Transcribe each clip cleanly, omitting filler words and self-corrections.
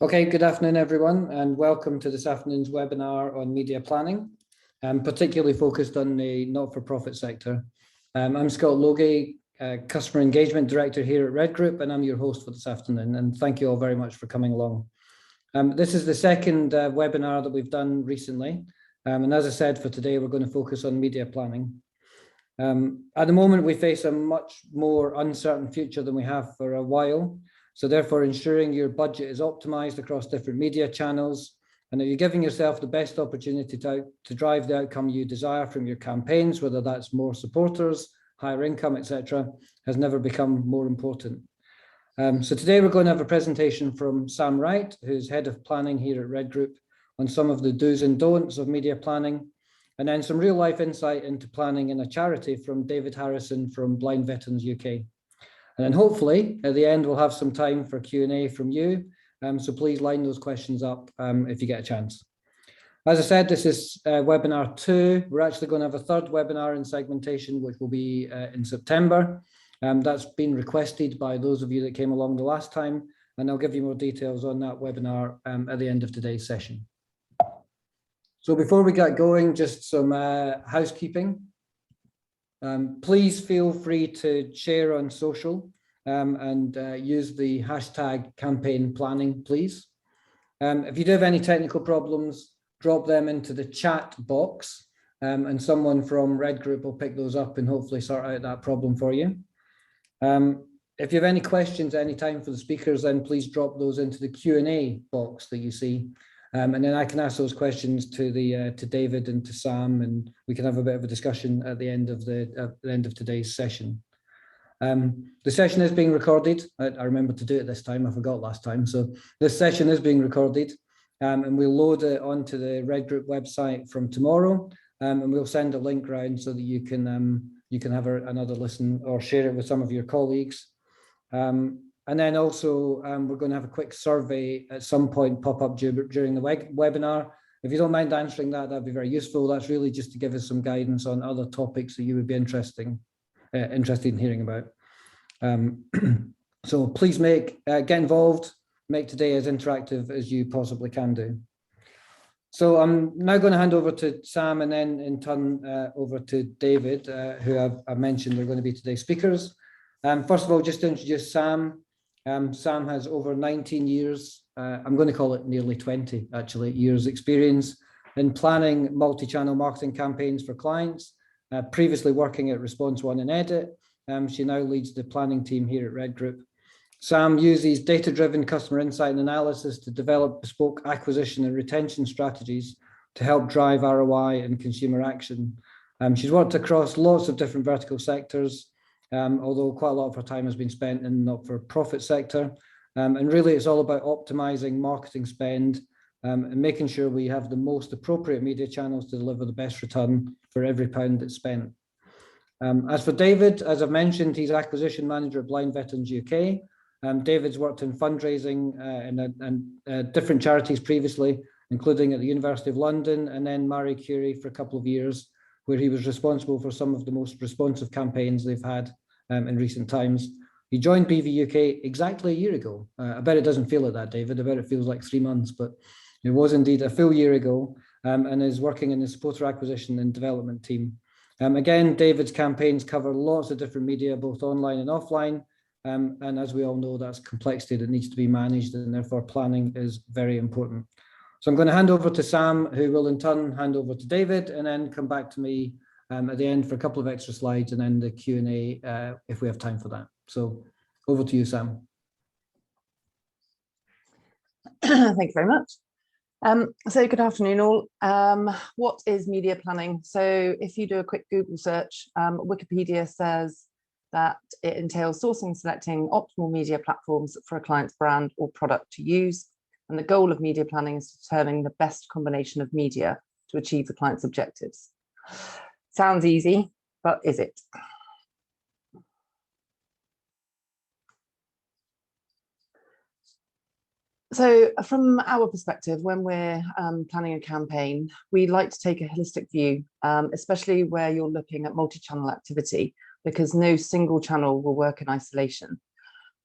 Okay, good afternoon, everyone, and welcome to this afternoon's webinar on media planning, particularly focused on the not-for-profit sector. I'm Scott Logie, Customer Engagement Director here at Red Group, and I'm your host for this afternoon, and thank you all very much for coming along. This is the second webinar that we've done recently, and as I said, for today, we're going to focus on media planning. At the moment, we face a much more uncertain future than we have for a while. So therefore, ensuring your budget is optimized across different media channels and that you're giving yourself the best opportunity to drive the outcome you desire from your campaigns, whether that's more supporters, higher income, etc., has never become more important. So today we're going to have a presentation from Sam Wright, who's Head of Planning here at Red Group, on some of the do's and don'ts of media planning, and then some real life insight into planning in a charity from David Harrison from Blind Veterans UK. And then hopefully at the end, we'll have some time for Q&A from you. So please line those questions up if you get a chance. As I said, this is webinar 2. We're actually going to have a third webinar in segmentation, which will be in September. That's been requested by those of you that came along the last time, and I'll give you more details on that webinar at the end of today's session. So before we get going, just some housekeeping. Please feel free to share on social and use the hashtag campaign planning, please. If you do have any technical problems, drop them into the chat box and someone from Red Group will pick those up and hopefully sort out that problem for you. If you have any questions anytime for the speakers, then please drop those into the Q&A box that you see. And then I can ask those questions to David and to Sam, and we can have a bit of a discussion at the end of today's session. The session is being recorded. I remember to do it this time. I forgot last time. So this session is being recorded, and we'll load it onto the Red Group website from tomorrow, and we'll send a link round so that you can have another listen or share it with some of your colleagues. And then also, we're going to have a quick survey at some point pop up during the webinar. If you don't mind answering that, that'd be very useful. That's really just to give us some guidance on other topics that you would be interested in hearing about. So please get involved, make today as interactive as you possibly can do. So I'm now going to hand over to Sam and then in turn over to David, who I've mentioned are going to be today's speakers. First of all, just to introduce Sam. Sam has over 19 years, I'm going to call it nearly 20 actually, years experience in planning multi-channel marketing campaigns for clients, previously working at Response One and Edit. She now leads the planning team here at Red Group. Sam uses data-driven customer insight and analysis to develop bespoke acquisition and retention strategies to help drive ROI and consumer action. She's worked across lots of different vertical sectors, although quite a lot of her time has been spent in the not-for-profit sector. And really, it's all about optimizing marketing spend and making sure we have the most appropriate media channels to deliver the best return for every pound that's spent. As for David, as I've mentioned, he's acquisition manager at Blind Veterans UK. David's worked in fundraising and different charities previously, including at the University of London and then Marie Curie for a couple of years, where he was responsible for some of the most responsive campaigns they've had in recent times. He joined BV UK exactly a year ago. I bet it doesn't feel like that, David. I bet it feels like 3 months, but it was indeed a full year ago, and is working in the supporter acquisition and development team. Again, David's campaigns cover lots of different media, both online and offline. And as we all know, that's complexity that needs to be managed, and therefore planning is very important. So I'm going to hand over to Sam, who will in turn hand over to David, and then come back to me at the end for a couple of extra slides and then the Q&A if we have time for that. So over to you, Sam. Thank you very much. So good afternoon all. What is media planning? So if you do a quick Google search, Wikipedia says that it entails sourcing and selecting optimal media platforms for a client's brand or product to use. And the goal of media planning is determining the best combination of media to achieve the client's objectives. Sounds easy, but is it? So from our perspective, when we're planning a campaign, we like to take a holistic view, especially where you're looking at multi-channel activity, because no single channel will work in isolation.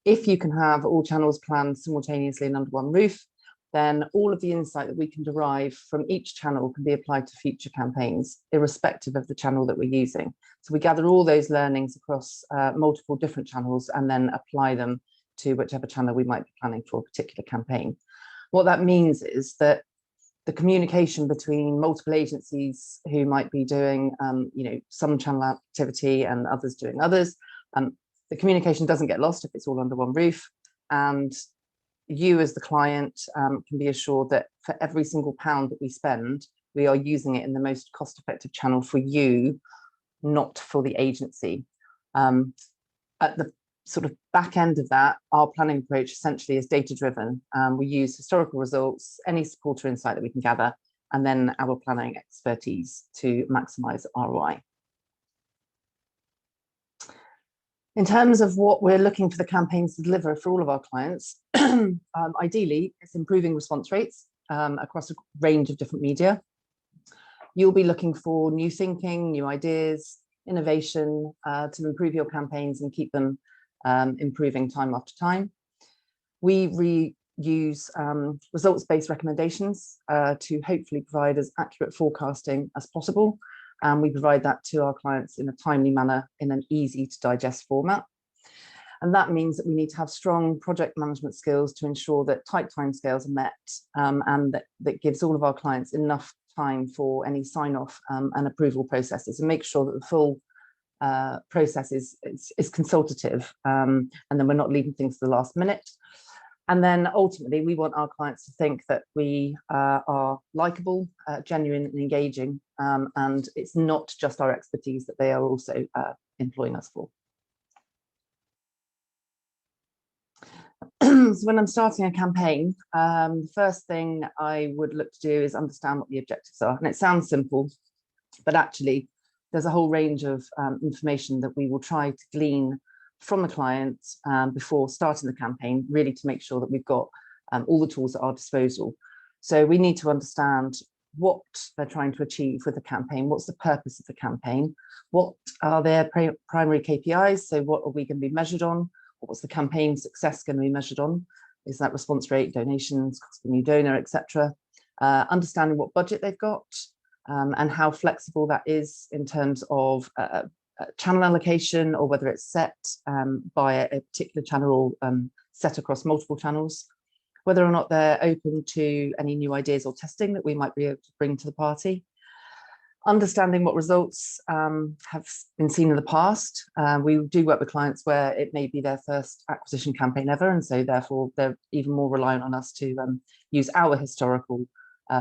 If you can have all channels planned simultaneously and under one roof, then all of the insight that we can derive from each channel can be applied to future campaigns, irrespective of the channel that we're using. So we gather all those learnings across multiple different channels and then apply them to whichever channel we might be planning for a particular campaign. What that means is that the communication between multiple agencies who might be doing some channel activity and others doing others, the communication doesn't get lost if it's all under one roof. And you as the client can be assured that for every single pound that we spend, we are using it in the most cost-effective channel for you, not for the agency. At the sort of back end of that, our planning approach essentially is data-driven. We use historical results, any support or insight that we can gather, and then our planning expertise to maximize ROI. In terms of what we're looking for the campaigns to deliver for all of our clients, ideally, it's improving response rates across a range of different media. You'll be looking for new thinking, new ideas, innovation to improve your campaigns and keep them improving time after time. We reuse results-based recommendations to hopefully provide as accurate forecasting as possible. And we provide that to our clients in a timely manner in an easy to digest format. And that means that we need to have strong project management skills to ensure that tight timescales are met and that gives all of our clients enough time for any sign-off and approval processes, and make sure that the full process is consultative and then we're not leaving things to the last minute. And then ultimately, we want our clients to think that we are likable, genuine and engaging, and it's not just our expertise that they are also employing us for. So when I'm starting a campaign, the first thing I would look to do is understand what the objectives are. And it sounds simple, but actually there's a whole range of information that we will try to glean from the client before starting the campaign, really to make sure that we've got all the tools at our disposal. So we need to understand what they're trying to achieve with the campaign, what's the purpose of the campaign, what are their primary KPIs, so what are we going to be measured on, what's the campaign success going to be measured on, is that response rate, donations, cost per new donor, etc. Understanding what budget they've got and how flexible that is in terms of channel allocation, or whether it's set by a particular channel or set across multiple channels, whether or not they're open to any new ideas or testing that we might be able to bring to the party, understanding what results have been seen in the past. We do work with clients where it may be their first acquisition campaign ever, and so therefore they're even more reliant on us to use our historical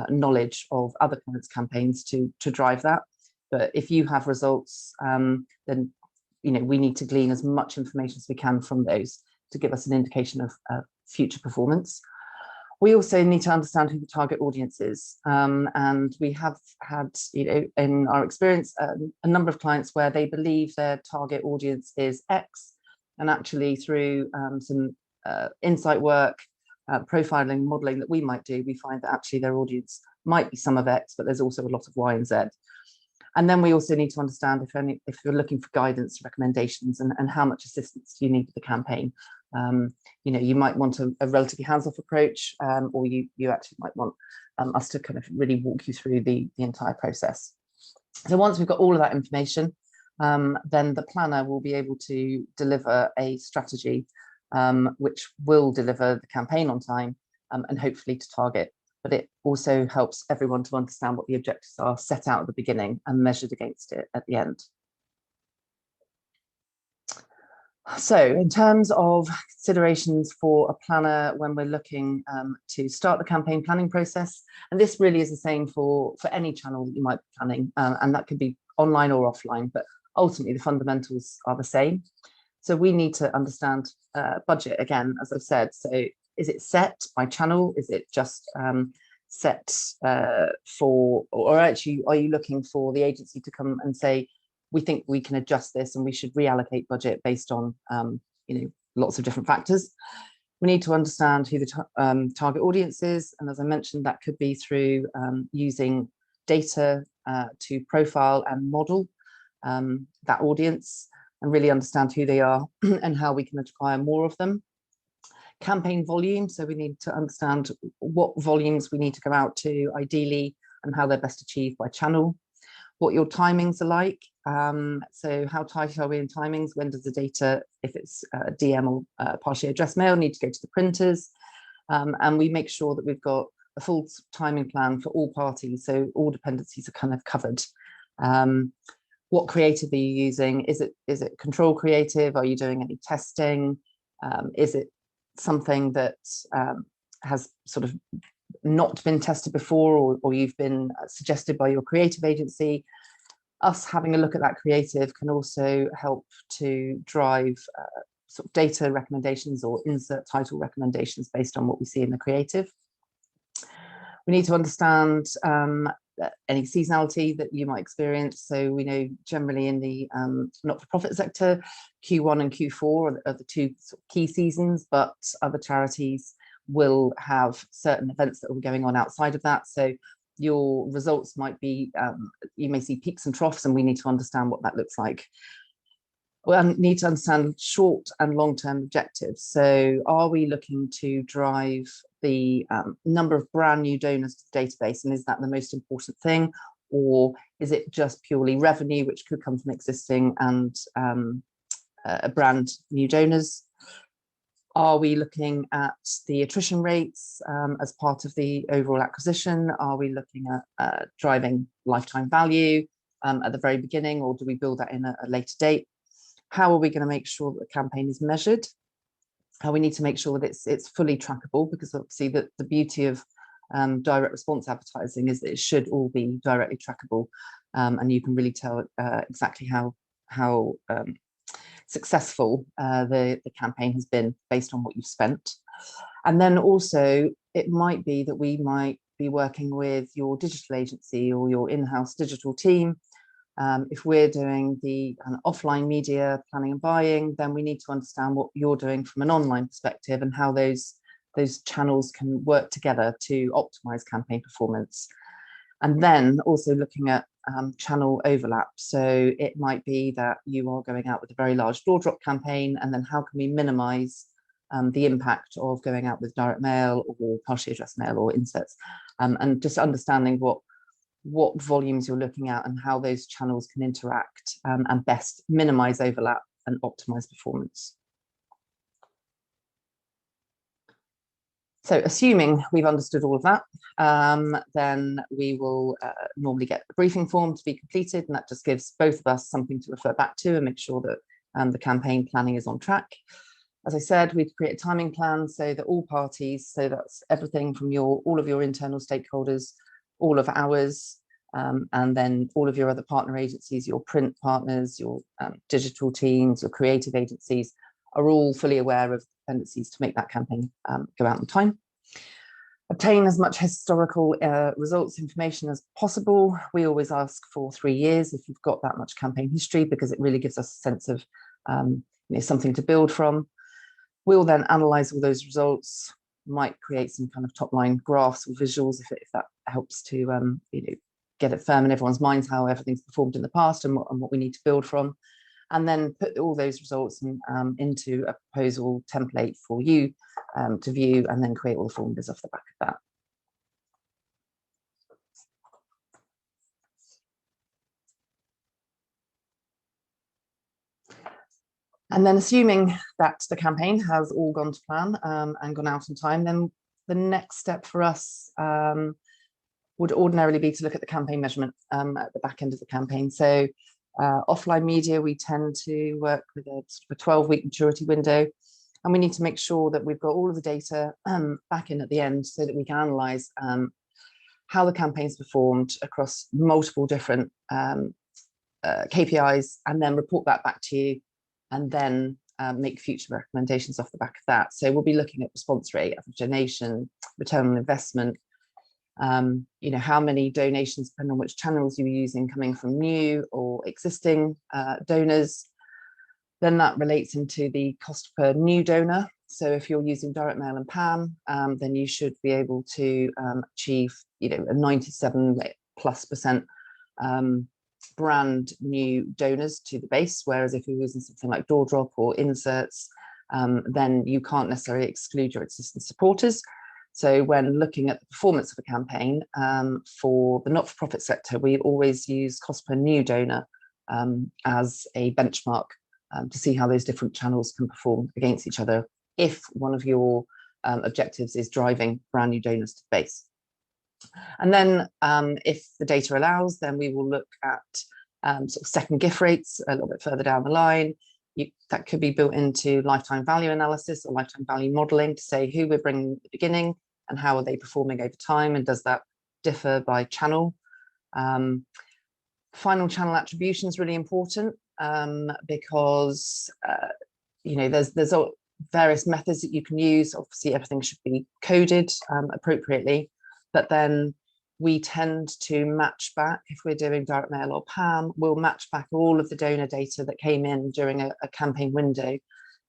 knowledge of other clients' campaigns to drive that. But if you have results, then we need to glean as much information as we can from those to give us an indication of future performance. We also need to understand who the target audience is, and we have had, in our experience, a number of clients where they believe their target audience is X, and actually through some insight work, profiling, modelling that we might do, we find that actually their audience might be some of X, but there's also a lot of Y and Z. And then we also need to understand if you're looking for guidance, recommendations, and how much assistance do you need with the campaign. You might want a relatively hands-off approach, or you actually might want us to kind of really walk you through the entire process. So once we've got all of that information, then the planner will be able to deliver a strategy which will deliver the campaign on time and hopefully to target. But it also helps everyone to understand what the objectives are set out at the beginning and measured against it at the end. So in terms of considerations for a planner when we're looking to start the campaign planning process, and this really is the same for any channel that you might be planning, and that could be online or offline, but ultimately the fundamentals are the same. So we need to understand budget again, as I've said. So is it set by channel? Is it just set for, or actually are you looking for the agency to come and say, we think we can adjust this and we should reallocate budget based on lots of different factors? We need to understand who the target audience is, and as I mentioned, that could be through using data to profile and model that audience and really understand who they are and how we can acquire more of them. Campaign volume, so we need to understand what volumes we need to go out to ideally and how they're best achieved by channel. What your timings are like, so how tight are we in timings? When does the data, if it's DM or partially addressed mail, need to go to the printers? And we make sure that we've got a full timing plan for all parties, so all dependencies are kind of covered. What creative are you using? Is it control creative? Are you doing any testing? Is it something that has sort of not been tested before, or you've been suggested by your creative agency? Us having a look at that creative can also help to drive sort of data recommendations or insert title recommendations based on what we see in the creative. We need to understand any seasonality that you might experience. So we know generally in the not-for-profit sector, Q1 and Q4 are the two sort of key seasons, but other charities will have certain events that will be going on outside of that. So your results might be, you may see peaks and troughs, and we need to understand what that looks like. We need to understand short and long-term objectives. So are we looking to drive the number of brand new donors to the database, and is that the most important thing? Or is it just purely revenue, which could come from existing and brand new donors? Are we looking at the attrition rates as part of the overall acquisition? Are we looking at driving lifetime value at the very beginning, or do we build that in a later date? How are we going to make sure that the campaign is measured? How we need to make sure that it's fully trackable, because obviously the beauty of direct response advertising is that it should all be directly trackable, and you can really tell exactly how successful the campaign has been based on what you've spent. And then also it might be that we might be working with your digital agency or your in-house digital team. If we're doing the offline media planning and buying, then we need to understand what you're doing from an online perspective and how those channels can work together to optimize campaign performance. And then also looking at channel overlap. So it might be that you are going out with a very large door drop campaign, and then how can we minimize the impact of going out with direct mail or partially addressed mail or inserts, and just understanding what volumes you're looking at and how those channels can interact and best minimize overlap and optimize performance. So assuming we've understood all of that, then we will normally get a briefing form to be completed, and that just gives both of us something to refer back to and make sure that the campaign planning is on track. As I said, we create a timing plan so that all parties, so that's everything from all of your internal stakeholders, all of ours, and then all of your other partner agencies, your print partners, your digital teams, your creative agencies, are all fully aware of dependencies to make that campaign go out in time. Obtain as much historical results information as possible. We always ask for 3 years if you've got that much campaign history, because it really gives us a sense of something to build from. We'll then analyze all those results, might create some kind of top line graphs or visuals if that helps to get it firm in everyone's minds how everything's performed in the past and what we need to build from, and then put all those results into a proposal template for you to view, and then create all the formulas off the back of that. And then assuming that the campaign has all gone to plan and gone out in time, then the next step for us would ordinarily be to look at the campaign measurement at the back end of the campaign. So offline media, we tend to work with a sort of a 12-week maturity window, and we need to make sure that we've got all of the data back in at the end so that we can analyze how the campaign's performed across multiple different KPIs, and then report that back to you, and then make future recommendations off the back of that. So we'll be looking at response rate, average donation, return on investment, how many donations, depending on which channels you're using, coming from new or existing donors. Then that relates into the cost per new donor. So if you're using direct mail and PAM, then you should be able to achieve, a 97+% brand new donors to the base. Whereas if you're using something like door drop or inserts, then you can't necessarily exclude your existing supporters. So when looking at the performance of a campaign for the not-for-profit sector, we always use cost per new donor as a benchmark to see how those different channels can perform against each other if one of your objectives is driving brand new donors to the base. And then if the data allows, then we will look at sort of second gift rates a little bit further down the line. That could be built into lifetime value analysis or lifetime value modeling to say who we're bringing at the beginning and how are they performing over time, and does that differ by channel. Final channel attribution is really important because there's various methods that you can use. Obviously, everything should be coded appropriately, but then we tend to match back, if we're doing direct mail or PAM, we'll match back all of the donor data that came in during a campaign window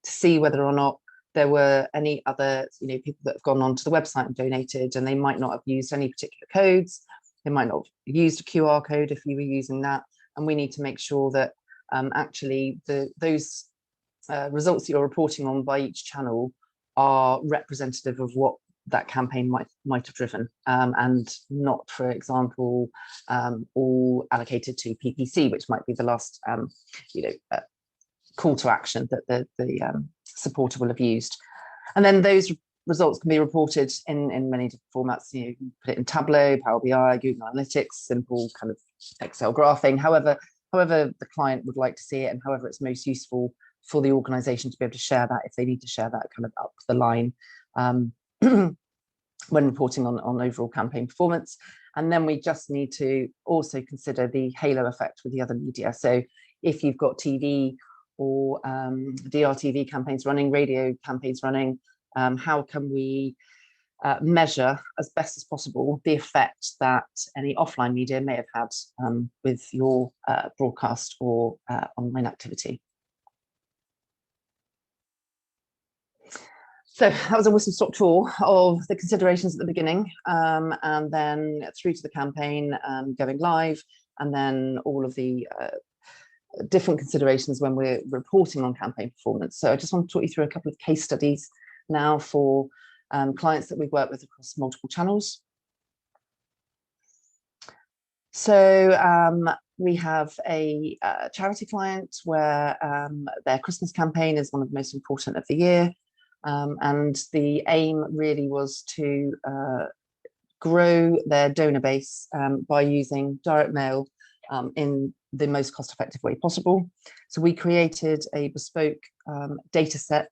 to see whether or not there were any other people that have gone onto the website and donated, and they might not have used any particular codes. They might not have used a QR code if you were using that. And we need to make sure that actually those results that you're reporting on by each channel are representative of what that campaign might have driven, and not, for example, all allocated to PPC, which might be the last call to action that the supporter will have used. And then those results can be reported in many different formats. You can put it in Tableau, Power BI, Google Analytics, simple kind of Excel graphing, however the client would like to see it, and however it's most useful for the organization to be able to share that, if they need to share that kind of up the line when reporting on overall campaign performance. And then we just need to also consider the halo effect with the other media. So if you've got TV or DRTV campaigns running, radio campaigns running, how can we measure as best as possible the effect that any offline media may have had with your broadcast or online activity? So that was a whistle-stop tour of the considerations at the beginning, and then through to the campaign going live, and then all of the different considerations when we're reporting on campaign performance. So I just want to talk you through a couple of case studies now for clients that we've worked with across multiple channels. So we have a charity client where their Christmas campaign is one of the most important of the year. And the aim really was to grow their donor base by using direct mail in the most cost-effective way possible. So we created a bespoke data set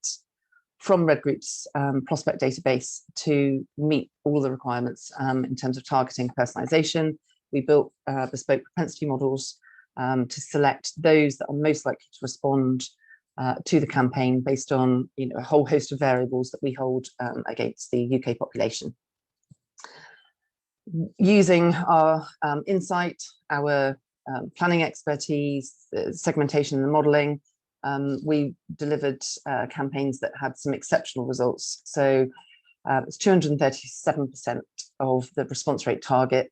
from Red Group's prospect database to meet all the requirements in terms of targeting, personalization. We built bespoke propensity models to select those that are most likely to respond to the campaign based on a whole host of variables that we hold against the UK population. Using our insight, our planning expertise, segmentation and the modelling, we delivered campaigns that had some exceptional results. So it's 237% of the response rate target.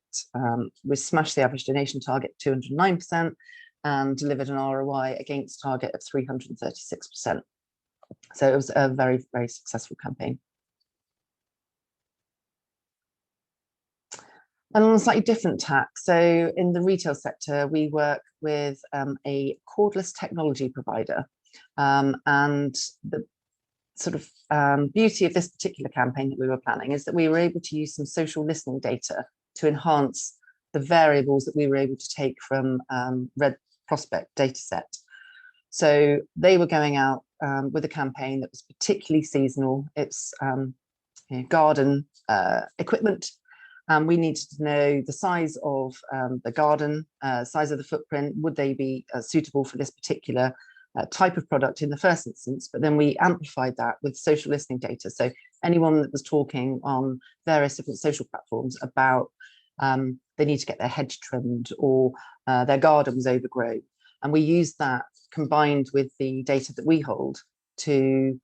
We smashed the average donation target 209%. And delivered an ROI against target of 336%. So it was a very, very successful campaign. And on a slightly different tack, so in the retail sector, we work with a cordless technology provider. And the sort of beauty of this particular campaign that we were planning is that we were able to use some social listening data to enhance the variables that we were able to take from Red prospect data set. So they were going out with a campaign that was particularly seasonal. It's garden equipment. We needed to know the size of the garden, size of the footprint. Would they be suitable for this particular type of product in the first instance? But then we amplified that with social listening data. So anyone that was talking on various different social platforms about they need to get their hedge trimmed or their garden was overgrown. And we used that combined with the data that we hold to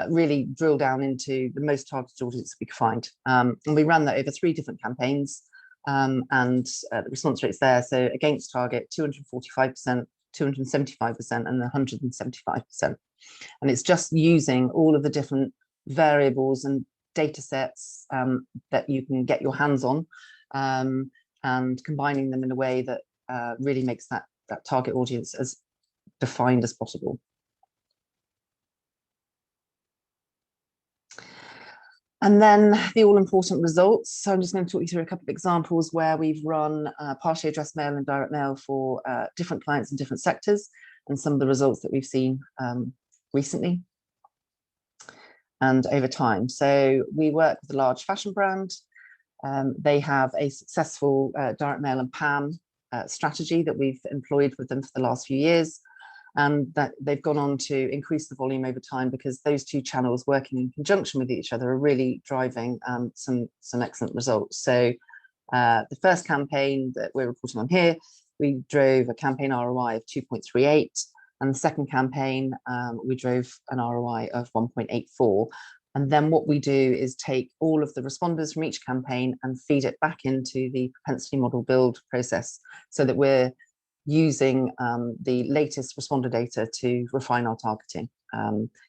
really drill down into the most targeted audience we could find. And we ran that over 3 different campaigns and the response rates there. So against target, 245%, 275% and 175%. And it's just using all of the different variables and data sets that you can get your hands on, and combining them in a way that really makes that target audience as defined as possible. And then the all-important results. So I'm just going to talk you through a couple of examples where we've run partially addressed mail and direct mail for different clients in different sectors, and some of the results that we've seen recently and over time. So we work with a large fashion brand. They have a successful direct mail and PAM strategy that we've employed with them for the last few years, and that they've gone on to increase the volume over time because those two channels working in conjunction with each other are really driving some excellent results. So the first campaign that we're reporting on here, we drove a campaign ROI of 2.38, and the second campaign we drove an ROI of 1.84. And then what we do is take all of the responders from each campaign and feed it back into the propensity model build process, so that we're using the latest responder data to refine our targeting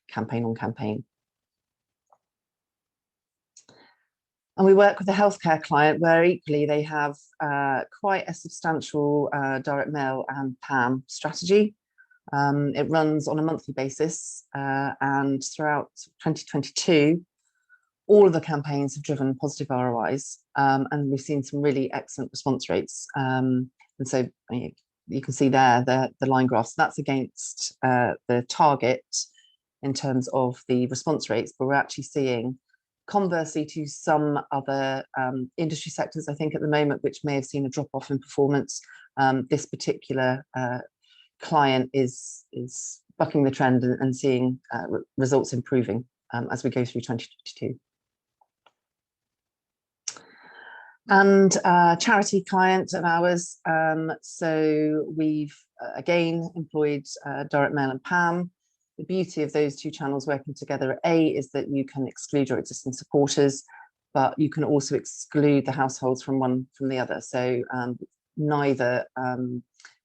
campaign on campaign. And we work with a healthcare client where equally they have quite a substantial direct mail and PAM strategy. It runs on a monthly basis, and throughout 2022, all of the campaigns have driven positive ROIs, and we've seen some really excellent response rates. And so you can see there the line graphs. That's against the target in terms of the response rates, but we're actually seeing, conversely to some other industry sectors, I think at the moment, which may have seen a drop off in performance, this particular client is bucking the trend and seeing results improving as we go through 2022. And charity client of ours, so we've again employed direct mail and PAM. The beauty of those two channels working together, is that you can exclude your existing supporters, but you can also exclude the households from one from the other. So neither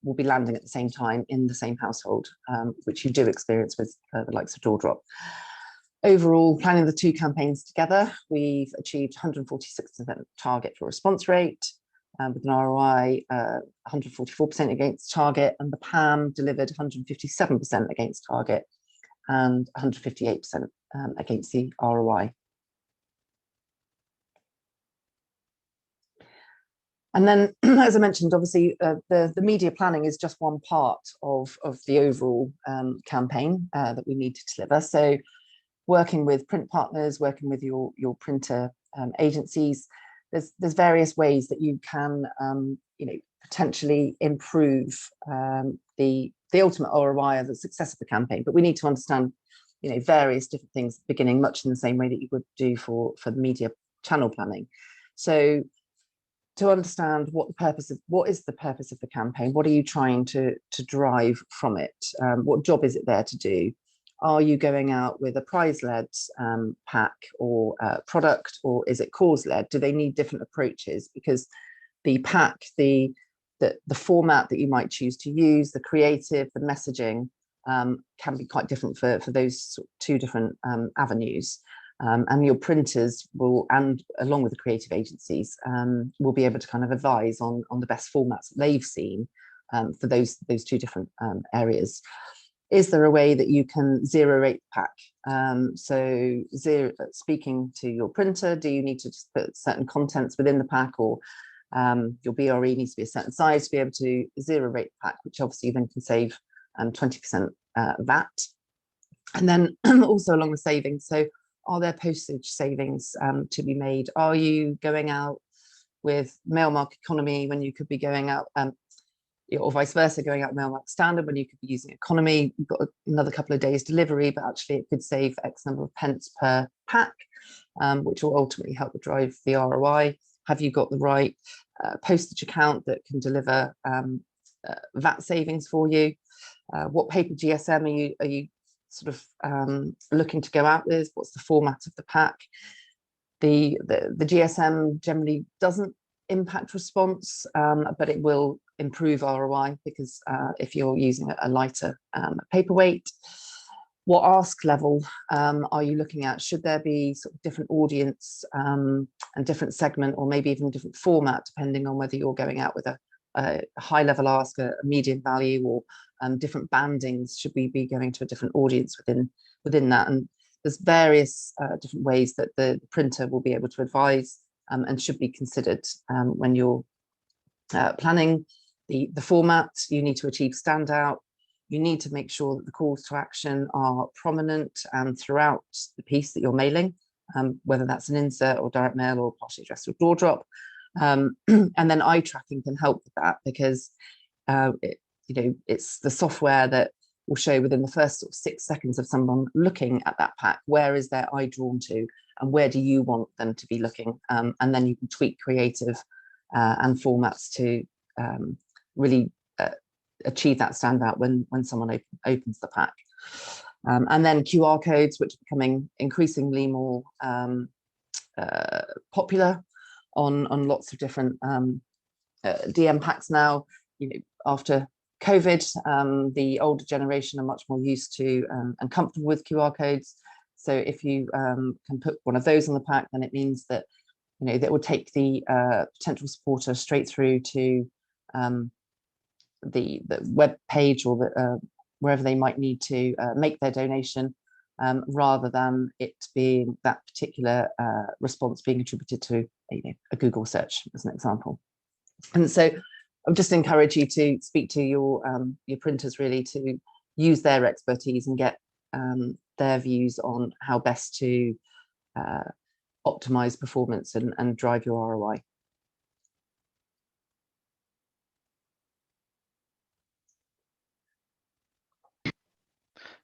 will be landing at the same time in the same household, which you do experience with the likes of DoorDrop. Overall, planning the two campaigns together, we've achieved 146% target for response rate, with an ROI 144% against target, and the PAM delivered 157% against target and 158% against the ROI. And then, as I mentioned, obviously, the media planning is just one part of the overall campaign that we need to deliver. So working with print partners, working with your printer agencies, there's various ways that you can potentially improve the ultimate ROI of the success of the campaign. But we need to understand various different things at the beginning, much in the same way that you would do for the media channel planning. So to understand what is the purpose of the campaign, what are you trying to drive from it, what job is it there to do? Are you going out with a prize-led pack or product, or is it cause-led? Do they need different approaches? Because the pack, the format that you might choose to use, the creative, the messaging can be quite different for those two different avenues. And your printers will, and along with the creative agencies, will be able to kind of advise on the best formats that they've seen for those two different areas. Is there a way that you can zero rate the pack? So speaking to your printer, do you need to just put certain contents within the pack, or your BRE needs to be a certain size to be able to zero rate the pack, which obviously then can save 20% VAT. And then also along with savings, so are there postage savings to be made? Are you going out with Mailmark Economy when you could be going out, or vice versa, going out Mailmark Standard when you could be using Economy? You've got another couple of days delivery, but actually it could save X number of pence per pack, which will ultimately help drive the ROI. Have you got the right postage account that can deliver VAT savings for you? What paper GSM are you sort of looking to go out with? What's the format of the pack? The GSM generally doesn't impact response, but it will improve ROI, because if you're using a lighter paperweight, What ask level are you looking at? Should there be sort of different audience and different segment, or maybe even different format, depending on whether you're going out with a high level ask, a medium value, or different bandings? Should we be going to a different audience within that? And there's various different ways that the printer will be able to advise and should be considered when you're planning the format. You need to achieve standout. You need to make sure that the calls to action are prominent and throughout the piece that you're mailing, whether that's an insert or direct mail or partially addressed or door drop. And then eye tracking can help with that, because it's the software that will show within the first sort of 6 seconds of someone looking at that pack, where is their eye drawn to and where do you want them to be looking? And then you can tweak creative and formats to really achieve that standout when someone opens the pack. And then QR codes, which are becoming increasingly more popular on lots of different DM packs now. After COVID, the older generation are much more used to and comfortable with QR codes. So if you can put one of those on the pack, then it means that that will take the potential supporter straight through to the web page or wherever they might need to make their donation, rather than it being that particular response being attributed to a Google search, as an example. And so I would just encourage you to speak to your printers, really, to use their expertise and get their views on how best to optimize performance and drive your ROI.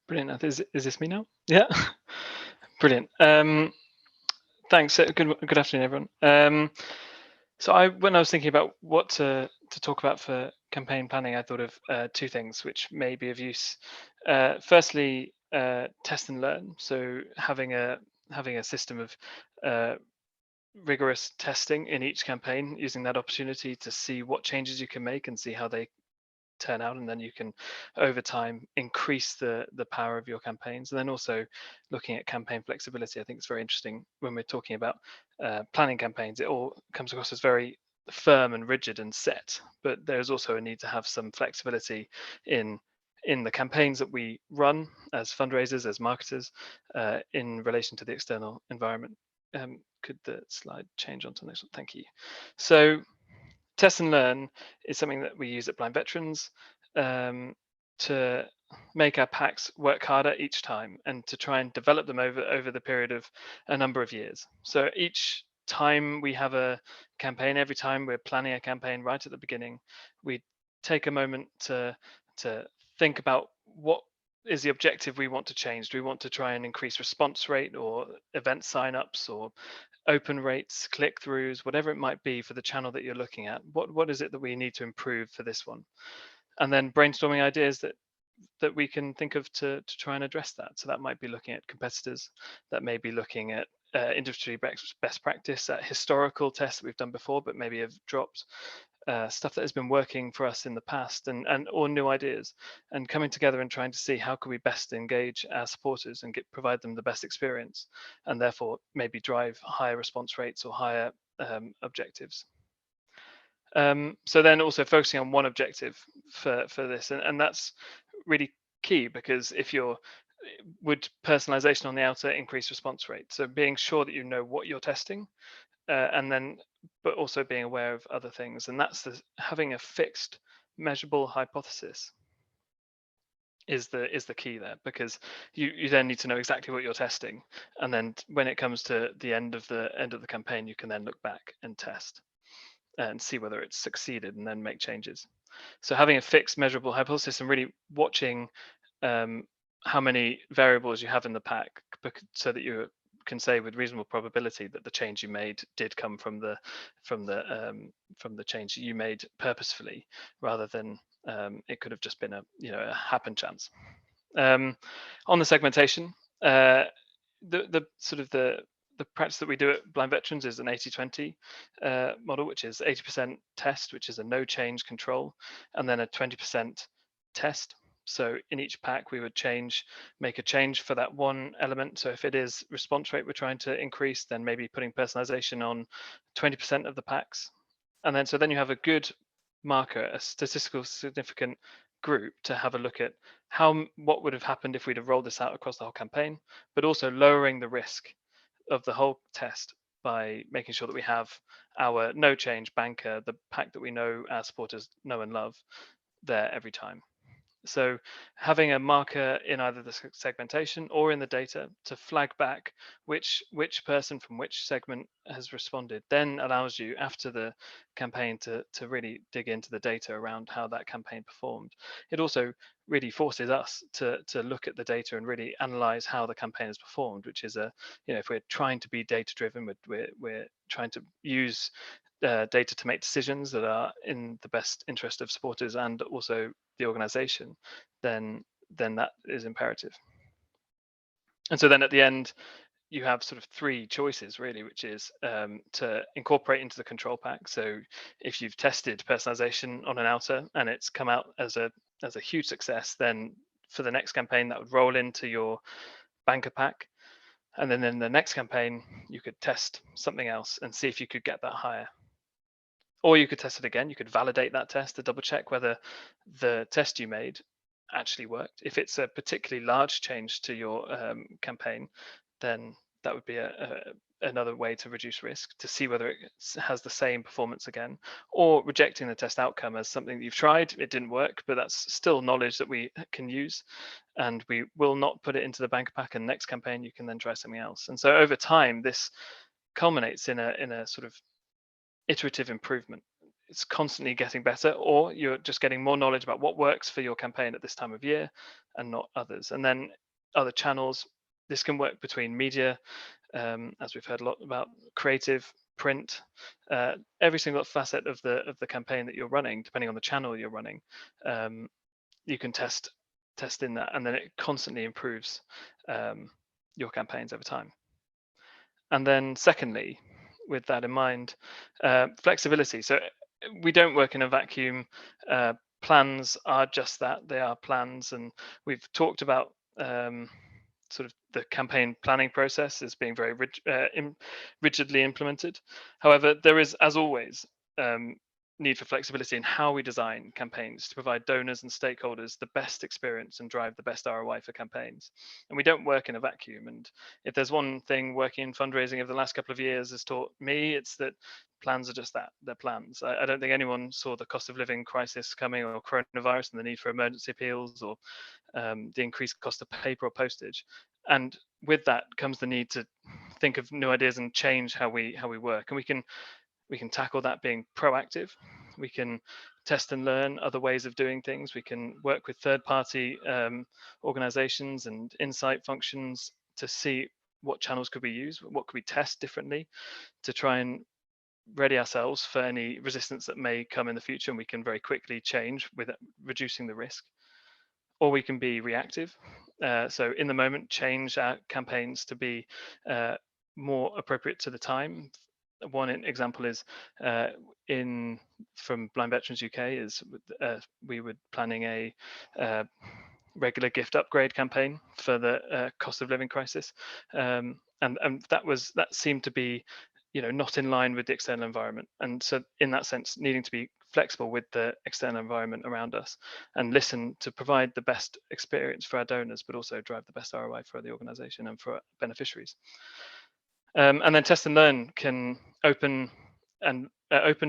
Brilliant. Is this me now? Yeah. Brilliant. Thanks. Good afternoon, everyone. So when I was thinking about what to talk about for campaign planning, I thought of two things which may be of use. Firstly, test and learn. So having a system of rigorous testing in each campaign, using that opportunity to see what changes you can make and see how they turn out, and then you can over time increase the power of your campaigns. And then also looking at campaign flexibility. I think it's very interesting when we're talking about planning campaigns. It all comes across as very firm and rigid and set, but there's also a need to have some flexibility in the campaigns that we run as fundraisers, as marketers, in relation to the external environment. Could the slide change onto the next one? Thank you. So test and learn is something that we use at Blind Veterans to make our packs work harder each time and to try and develop them over the period of a number of years. So each time we have a campaign, every time we're planning a campaign right at the beginning, we take a moment to think about what is the objective we want to change. Do we want to try and increase response rate or event signups or open rates, click-throughs, whatever it might be for the channel that you're looking at? What is it that we need to improve for this one? And then brainstorming ideas that we can think of to try and address that. So that might be looking at competitors, that may be looking at industry best practice, at historical tests that we've done before but maybe have dropped, stuff that has been working for us in the past, and or new ideas, and coming together and trying to see how can we best engage our supporters and provide them the best experience, and therefore maybe drive higher response rates or higher objectives. So then also focusing on one objective for this, and that's really key, because would personalization on the outer increase response rate? So being sure that you know what you're testing, and then but also being aware of other things, and that's having a fixed measurable hypothesis is the key there, because you then need to know exactly what you're testing, and then when it comes to the end of the campaign, you can then look back and test and see whether it's succeeded and then make changes. So having a fixed measurable hypothesis and really watching how many variables you have in the pack, so that you can say with reasonable probability that the change you made did come from the change you made purposefully, rather than it could have just been a happen chance. On the segmentation, the practice that we do at Blind Veterans is an 80-20 model, which is 80% test, which is a no change control, and then a 20% test, So in each pack, we would make a change for that one element. So if it is response rate we're trying to increase, then maybe putting personalization on 20% of the packs. And then you have a good marker, a statistical significant group to have a look at what would have happened if we'd have rolled this out across the whole campaign, but also lowering the risk of the whole test by making sure that we have our no change banker, the pack that we know our supporters know and love, there every time. So having a marker in either the segmentation or in the data to flag back which person from which segment has responded then allows you after the campaign to really dig into the data around how that campaign performed. It also really forces us to look at the data and really analyze how the campaign has performed, which is if we're trying to be data driven, we're trying to use data to make decisions that are in the best interest of supporters and also the organization, then that is imperative. And so then at the end, you have sort of three choices really, which is to incorporate into the control pack. So if you've tested personalization on an outer and it's come out as a huge success, then for the next campaign that would roll into your banker pack. And then in the next campaign, you could test something else and see if you could get that higher. Or you could test it again. You could validate that test to double check whether the test you made actually worked. If it's a particularly large change to your campaign, then that would be another way to reduce risk, to see whether it has the same performance again, or rejecting the test outcome as something that you've tried, it didn't work, but that's still knowledge that we can use, and we will not put it into the banker pack, and next campaign you can then try something else. And so over time, this culminates in a sort of iterative improvement. It's constantly getting better, or you're just getting more knowledge about what works for your campaign at this time of year and not others. And then other channels, this can work between media, as we've heard a lot about, creative, print, every single facet of the campaign that you're running, depending on the channel you're running, you can test in that, and then it constantly improves your campaigns over time. And then secondly, with that in mind, flexibility. So we don't work in a vacuum. Plans are just that, they are plans. And we've talked about sort of the campaign planning process as being very rigidly implemented. However, there is, as always, need for flexibility in how we design campaigns to provide donors and stakeholders the best experience and drive the best ROI for campaigns. And we don't work in a vacuum. And if there's one thing working in fundraising over the last couple of years has taught me, it's that plans are just that, they're plans. I don't think anyone saw the cost of living crisis coming, or coronavirus and the need for emergency appeals, or the increased cost of paper or postage. And with that comes the need to think of new ideas and change how we work. And we can tackle that being proactive. We can test and learn other ways of doing things. We can work with third-party organizations and insight functions to see what channels could we use, what could we test differently to try and ready ourselves for any resistance that may come in the future, and we can very quickly change with reducing the risk. Or we can be reactive. So in the moment, change our campaigns to be more appropriate to the time. One example is from Blind Veterans UK is we were planning a regular gift upgrade campaign for the cost of living crisis, and that seemed to be not in line with the external environment, and so in that sense needing to be flexible with the external environment around us and listen to provide the best experience for our donors, but also drive the best ROI for the organization and for beneficiaries. And then test and learn can open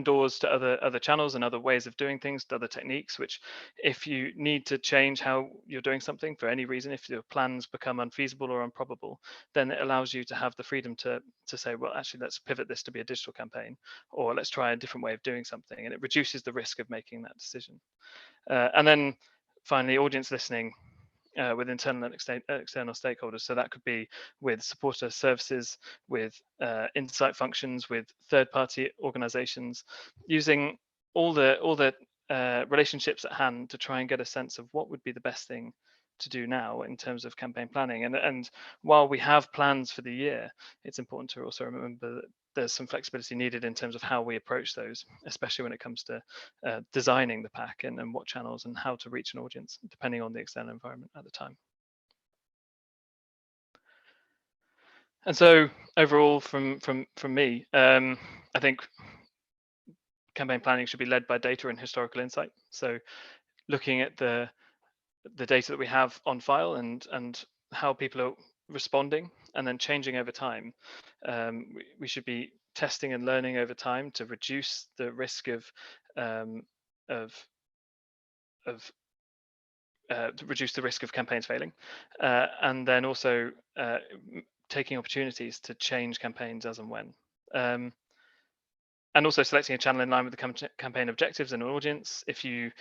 doors to other channels and other ways of doing things, to other techniques, which if you need to change how you're doing something for any reason, if your plans become unfeasible or improbable, then it allows you to have the freedom to say, well, actually, let's pivot this to be a digital campaign, or let's try a different way of doing something. And it reduces the risk of making that decision. And then finally, audience listening. With internal and external stakeholders. So that could be with supporter services, with insight functions, with third-party organizations, using all the relationships at hand to try and get a sense of what would be the best thing to do now in terms of campaign planning. And while we have plans for the year, it's important to also remember there's some flexibility needed in terms of how we approach those, especially when it comes to designing the pack and what channels and how to reach an audience, depending on the external environment at the time. And so overall, from me, I think campaign planning should be led by data and historical insight. So looking at the data that we have on file and how people are responding and then changing over time. We should be testing and learning over time to reduce the risk of reduce the risk of campaigns failing, and then also taking opportunities to change campaigns as and when. And also selecting a channel in line with the campaign objectives and audience. If you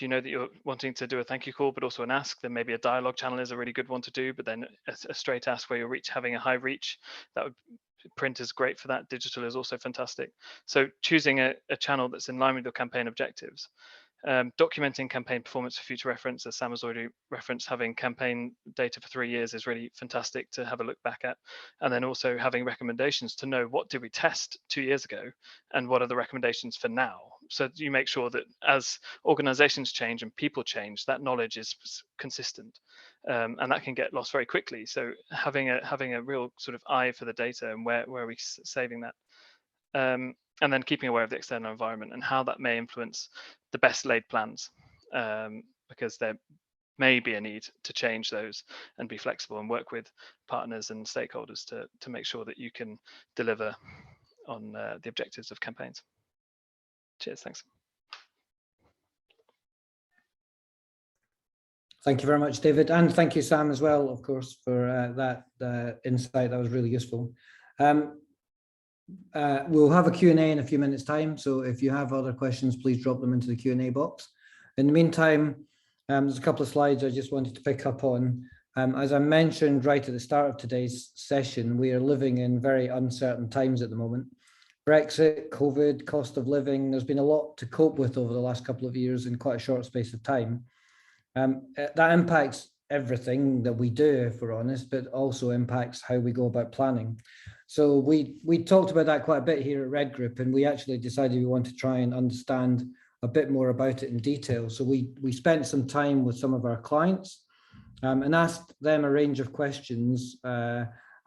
know that you're wanting to do a thank you call, but also an ask, then maybe a dialogue channel is a really good one to do. But then a straight ask where you're having a high reach, print is great for that. Digital is also fantastic. So choosing a channel that's in line with your campaign objectives. Documenting campaign performance for future reference, as Sam has already referenced, having campaign data for 3 years is really fantastic to have a look back at. And then also having recommendations to know what did we test 2 years ago and what are the recommendations for now. So you make sure that as organizations change and people change, that knowledge is consistent, and that can get lost very quickly. So having a real sort of eye for the data and where are we saving that. And then keeping aware of the external environment and how that may influence the best laid plans, because there may be a need to change those and be flexible and work with partners and stakeholders to make sure that you can deliver on the objectives of campaigns. Cheers, thanks. Thank you very much, David, and thank you, Sam, as well, of course, for that insight. That was really useful. We'll have a Q&A in a few minutes' time, so if you have other questions, please drop them into the Q&A box. In the meantime, there's a couple of slides I just wanted to pick up on. As I mentioned right at the start of today's session, we are living in very uncertain times at the moment. Brexit, COVID, cost of living, there's been a lot to cope with over the last couple of years in quite a short space of time. That impacts everything that we do, if we're honest, but also impacts how we go about planning. So we talked about that quite a bit here at Red Group, and we actually decided we want to try and understand a bit more about it in detail. So we spent some time with some of our clients and asked them a range of questions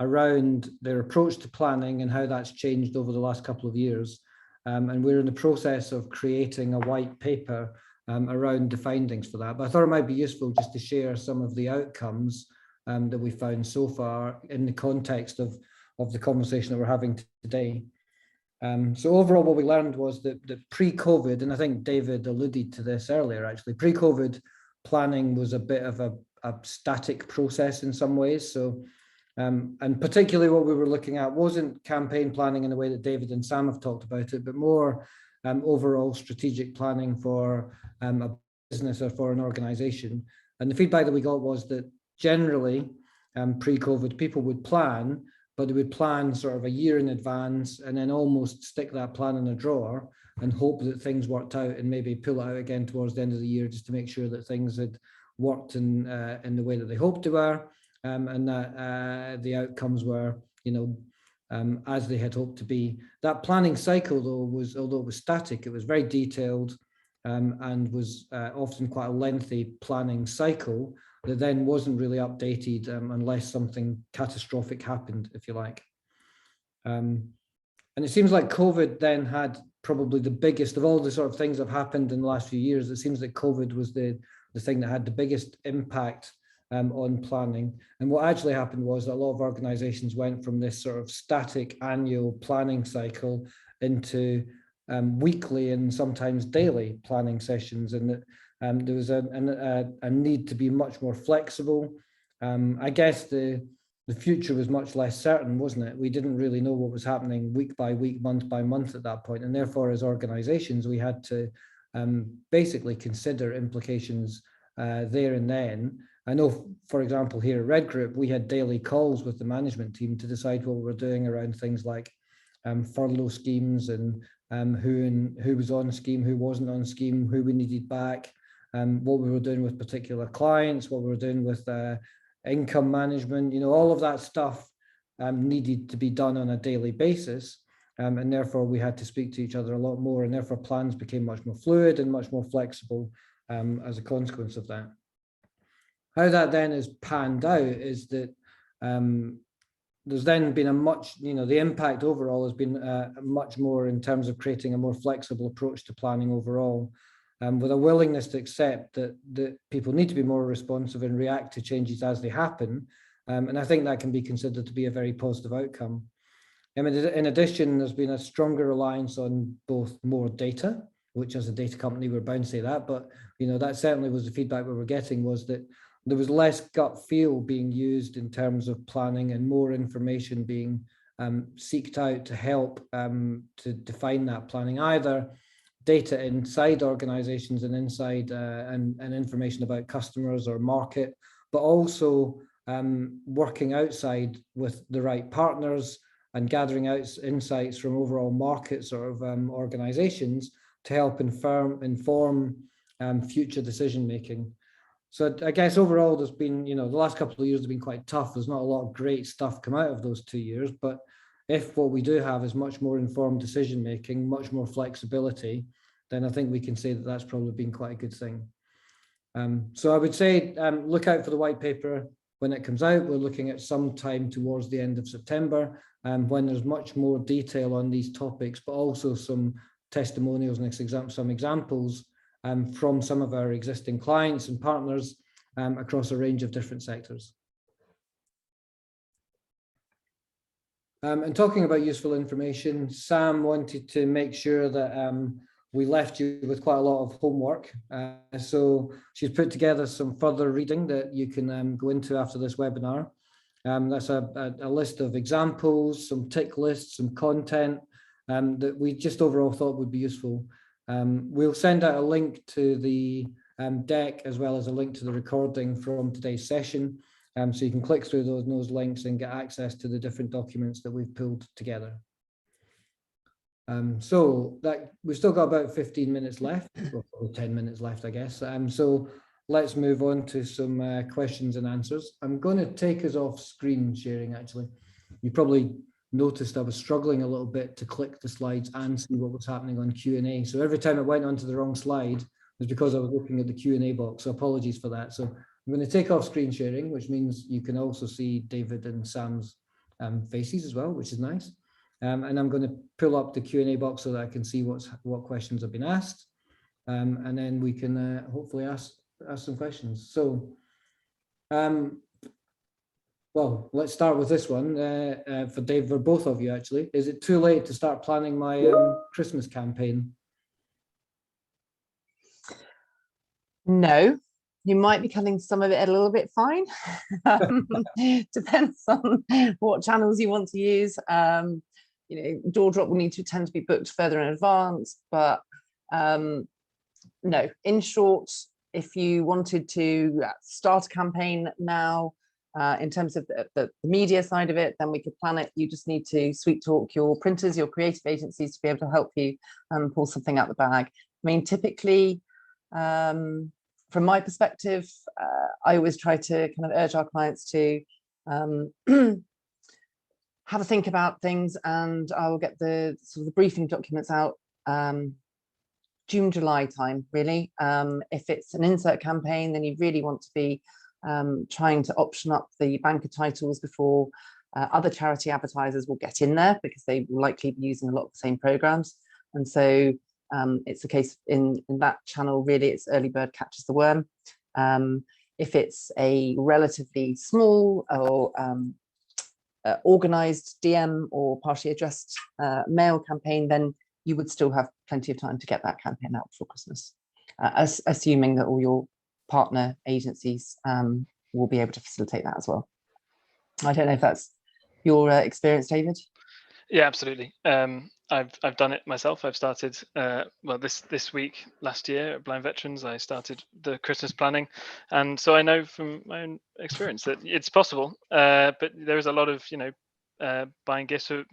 around their approach to planning and how that's changed over the last couple of years. And we're in the process of creating a white paper around the findings for that. But I thought it might be useful just to share some of the outcomes that we found so far in the context of the conversation that we're having today. So overall, what we learned was that pre-COVID, and I think David alluded to this earlier, actually, pre-COVID planning was a bit of a static process in some ways. So, and particularly what we were looking at wasn't campaign planning in the way that David and Sam have talked about it, but more overall strategic planning for a business or for an organization. And the feedback that we got was that generally, pre-COVID, people would plan, but they would plan sort of a year in advance and then almost stick that plan in a drawer and hope that things worked out and maybe pull it out again towards the end of the year just to make sure that things had worked in the way that they hoped they were, and that the outcomes were, as they had hoped to be. That planning cycle, though, although it was static, it was very detailed and was often quite a lengthy planning cycle that then wasn't really updated unless something catastrophic happened, if you like. And it seems like COVID then had probably the biggest of all the sort of things that have happened in the last few years. It seems that COVID was the thing that had the biggest impact on planning. And what actually happened was that a lot of organizations went from this sort of static annual planning cycle into weekly and sometimes daily planning sessions, and that there was a need to be much more flexible. I guess the future was much less certain, wasn't it? We didn't really know what was happening week by week, month by month at that point, and therefore as organizations we had to basically consider implications there and then. I know, for example, here at Red Group, we had daily calls with the management team to decide what we were doing around things like furlough schemes and who was on scheme, who wasn't on scheme, who we needed back, what we were doing with particular clients, what we were doing with income management. All of that stuff needed to be done on a daily basis. and therefore we had to speak to each other a lot more, and therefore plans became much more fluid and much more flexible as a consequence of that. How that then is panned out is that there's then been a much, the impact overall has been much more in terms of creating a more flexible approach to planning overall, with a willingness to accept that people need to be more responsive and react to changes as they happen. And I think that can be considered to be a very positive outcome. I mean, in addition, there's been a stronger reliance on both more data, which as a data company, we're bound to say that, but that certainly was the feedback we were getting, was that there was less gut feel being used in terms of planning and more information being seeked out to help to define that planning, either data inside organizations and inside and information about customers or market, but also working outside with the right partners and gathering out insights from overall market sort of organizations to help inform future decision making. So I guess overall there's been, the last couple of years have been quite tough. There's not a lot of great stuff come out of those 2 years, but if what we do have is much more informed decision making, much more flexibility, then I think we can say that that's probably been quite a good thing. So I would say look out for the white paper when it comes out. We're looking at some time towards the end of September, when there's much more detail on these topics, but also some testimonials and some examples from some of our existing clients and partners across a range of different sectors. And talking about useful information, Sam wanted to make sure that we left you with quite a lot of homework. So she's put together some further reading that you can go into after this webinar. That's a list of examples, some tick lists, some content that we just overall thought would be useful. We'll send out a link to the deck as well as a link to the recording from today's session. So you can click through those links and get access to the different documents that we've pulled together. So that we've still got about 15 minutes left, or 10 minutes left, I guess. So let's move on to some questions and answers. I'm going to take us off screen sharing, actually. You probably noticed I was struggling a little bit to click the slides and see what was happening on Q&A. So every time I went onto the wrong slide, it was because I was looking at the Q&A box. So apologies for that. So I'm going to take off screen sharing, which means you can also see David and Sam's faces as well, which is nice. And I'm going to pull up the Q&A box so that I can see what questions have been asked. And then we can hopefully ask some questions. So, well, let's start with this one for Dave, for both of you actually. Is it too late to start planning my Christmas campaign? No, you might be cutting some of it a little bit fine. Depends on what channels you want to use. Door drop will need to tend to be booked further in advance, but no, in short, if you wanted to start a campaign now, in terms of the media side of it, then we could plan it. You just need to sweet talk your printers, your creative agencies to be able to help you pull something out the bag. I mean, typically, from my perspective, I always try to kind of urge our clients to have a think about things, and I will get the sort of the briefing documents out June, July time, really. If it's an insert campaign, then you really want to be trying to option up the banker titles before other charity advertisers will get in there, because they will likely be using a lot of the same programs. And so it's the case in that channel, really, it's early bird catches the worm. If it's a relatively small or organized DM or partially addressed mail campaign, then you would still have plenty of time to get that campaign out before Christmas, assuming that all your partner agencies will be able to facilitate that as well. I don't know if that's your experience, David. Yeah, absolutely. I've done it myself. I've started well this week last year at Blind Veterans. I started the Christmas planning, and so I know from my own experience that it's possible. But there is a lot of buying gifts for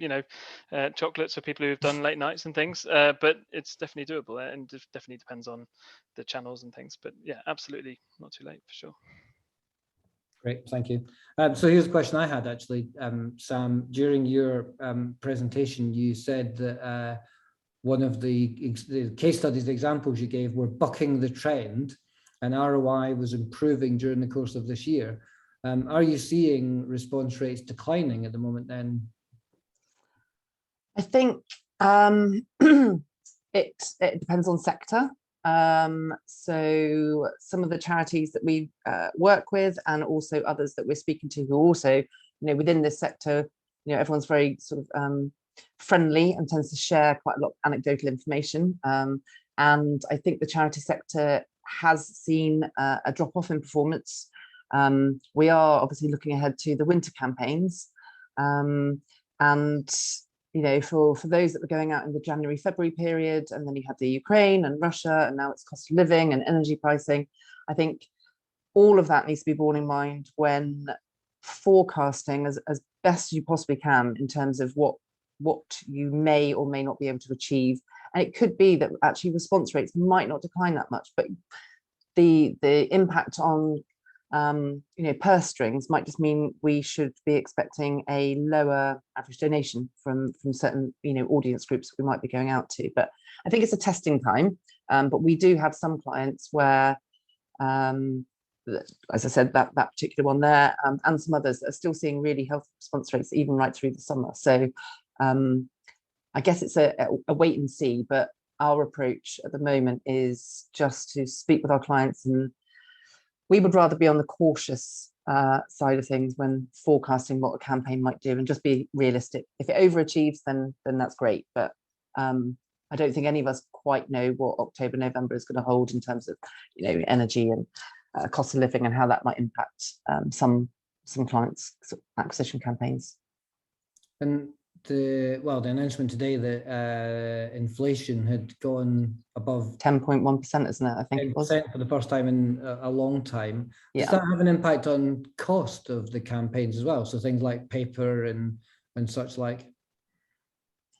chocolates for people who've done late nights and things. But it's definitely doable, and it definitely depends on the channels and things. But yeah, absolutely not too late for sure. Great, thank you. So here's a question I had actually, Sam. During your presentation, you said that one of the case studies, the examples you gave were bucking the trend, and ROI was improving during the course of this year. Are you seeing response rates declining at the moment then? I think it depends on sector. So some of the charities that we work with, and also others that we're speaking to who also, within this sector, everyone's very sort of friendly and tends to share quite a lot of anecdotal information. And I think the charity sector has seen a drop off in performance. We are obviously looking ahead to the winter campaigns. And for those that were going out in the January-February period, and then you had the Ukraine and Russia, and now it's cost of living and energy pricing, I think all of that needs to be borne in mind when forecasting as best as you possibly can in terms of what you may or may not be able to achieve. And it could be that actually response rates might not decline that much, but the impact on purse strings might just mean we should be expecting a lower average donation from certain audience groups we might be going out to. But I think it's a testing time, but we do have some clients where as I said, that particular one there, and some others that are still seeing really healthy response rates even right through the summer. So I guess it's a wait and see, but our approach at the moment is just to speak with our clients, and we would rather be on the cautious side of things when forecasting what a campaign might do, and just be realistic. If it overachieves, then that's great. But I don't think any of us quite know what October, November is going to hold in terms of energy and cost of living, and how that might impact some clients' acquisition campaigns. And the announcement today that inflation had gone above 10.1%, isn't it? I think it was for the first time in a long time. Does that have an impact on cost of the campaigns as well? So things like paper and such like.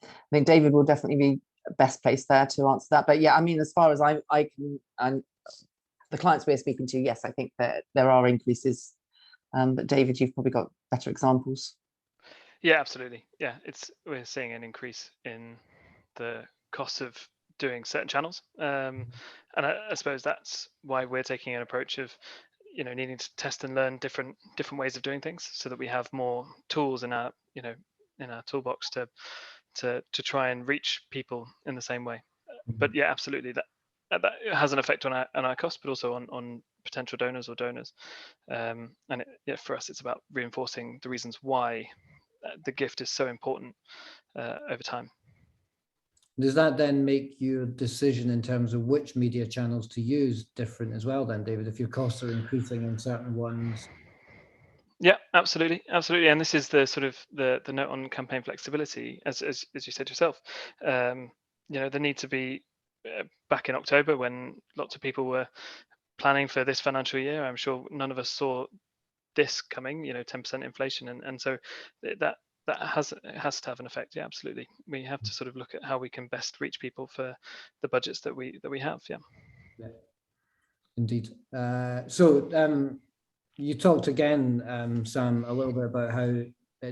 I think David will definitely be best placed there to answer that. But yeah, I mean, as far as I can, and the clients we're speaking to, yes, I think that there are increases. But David, you've probably got better examples. Yeah, absolutely. Yeah, we're seeing an increase in the cost of doing certain channels, and I suppose that's why we're taking an approach of needing to test and learn different ways of doing things, so that we have more tools in our in our toolbox to try and reach people in the same way. But yeah, absolutely, that has an effect on our cost, but also on potential donors or donors. And for us, it's about reinforcing the reasons why the gift is so important over time. Does that then make your decision in terms of which media channels to use different as well then, David, if your costs are increasing in certain ones? Yeah, absolutely. And this is the sort of the note on campaign flexibility, as you said yourself. There need to be back in October, when lots of people were planning for this financial year, I'm sure none of us saw this coming, 10% inflation, and so that has to have an effect. Yeah, absolutely. We have to sort of look at how we can best reach people for the budgets that we have. Yeah indeed. So you talked again, Sam, a little bit about how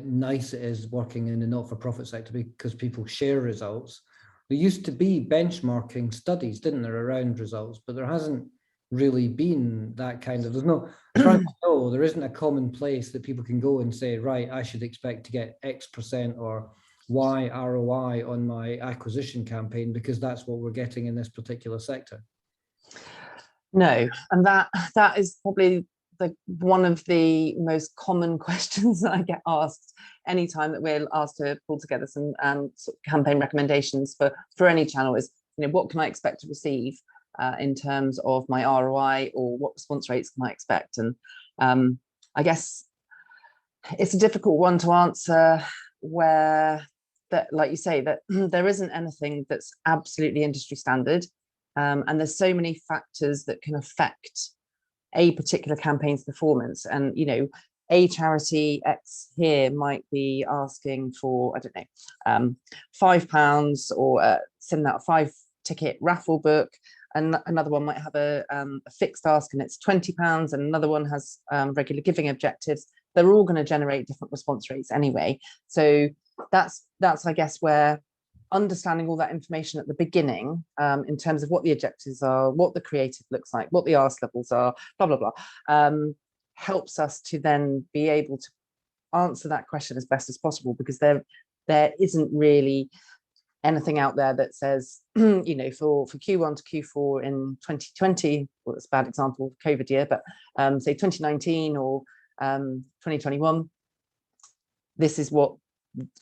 nice it is working in the not-for-profit sector because people share results. There used to be benchmarking studies, didn't there, around results, but there hasn't really been that kind of, there isn't a common place that people can go and say, right, I should expect to get X% or Y ROI on my acquisition campaign because that's what we're getting in this particular sector. No, and that is probably one of the most common questions that I get asked anytime that we're asked to pull together some sort of campaign recommendations for any channel is, what can I expect to receive in terms of my ROI, or what response rates can I expect? And I guess it's a difficult one to answer, where that, like you say, that there isn't anything that's absolutely industry standard, and there's so many factors that can affect a particular campaign's performance. And a charity X here might be asking for, I don't know, £5 or sending out a 5-ticket raffle book, and another one might have a fixed ask and it's £20, and another one has regular giving objectives. They're all going to generate different response rates anyway. So that's I guess where understanding all that information at the beginning, in terms of what the objectives are, what the creative looks like, what the ask levels are, blah blah blah, helps us to then be able to answer that question as best as possible, because there isn't really anything out there that says, you know, for Q1 to Q4 in 2020, well, it's a bad example, COVID year, but say 2019 or 2021, this is what